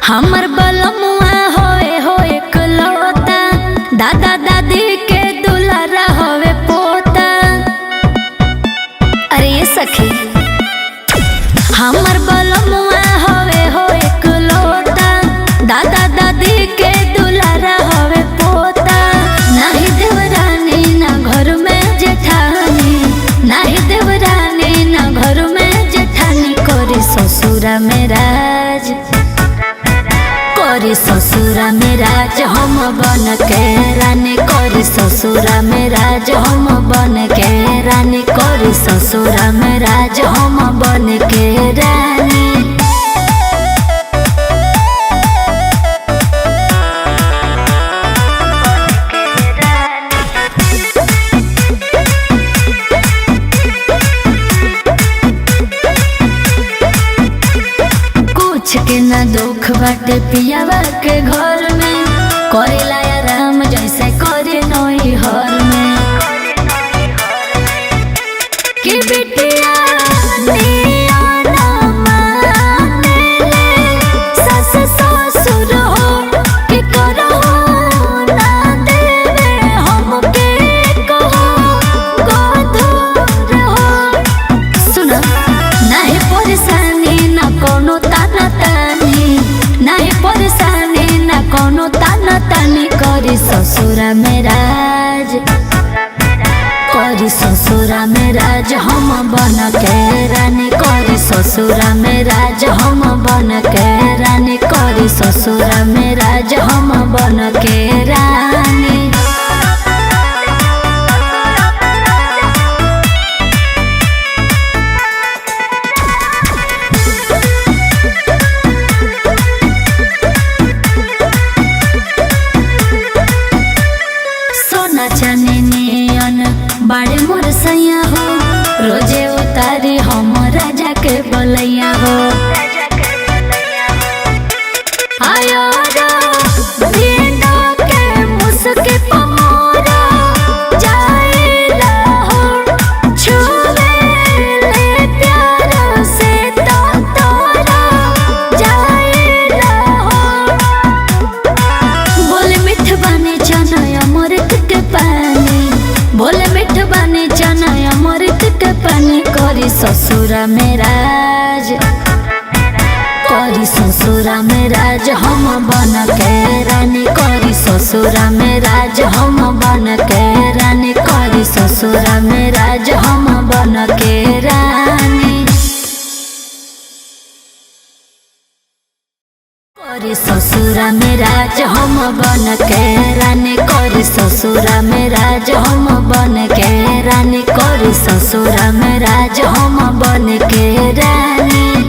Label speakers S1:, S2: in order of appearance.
S1: हमर बलमुआ होए हो एकलौता, दादा दादी के दुलारा होवे पोता। अरे ये सखी, हमर बलमुआ होए हो एकलौता, दादा दादी के दुलारा होवे पोता। नाही देवरानी ना घर में जेठानी, नाही देवरानी ना घर में जेठानी, कोरी ससुरा में राज, कोरी ससुरा में राज हम बन के रानी, कोरी ससुरा में राज हम बन के रानी, कोरी ससुरा में राज हम बन के रानी। कुछ के ना दुख बाटे पियावा के घर में, करेला आराम जैसे करे नई हर में। कि बिटिया निया ना माने ले सस ससुर हो, कि करहो ना देवे हमके कहो गोधुर हो। सुन, नाही परेशानी ना कोनो ताना तानी, नाही परेशानी ना कोनो ताना तानी, करी ससुरा में राज, करी ससुरा में राज हम बन के रानी, करी ससुरा में राज हम बन के रानी, करी ससुरा में राज हम बन के रानी। सोना चांदी नियन बाड़े मोर सैया हो, रोजे उतारी हम राजा के बलैया हो। आयो दीनो के मुस्के पमोरा जाइला हो, छुवे ले प्यार से तो तोरा जाइला हो। बोले मिठ बने चना अमृत के पानी, बोले मिठ बने चना अमृत के पानी, करी ससुरा में राज, करी ससुरा में राज हम बन के रानी, करी ससुरा में राज हम बन के रानी, करी ससुरा में राज हम बन के रानी। कोरी ससुरा में राज हम बन के रानी, कोरी ससुरा में राज हम बन के रानी, कोरी ससुरा में राज हम बन के रानी।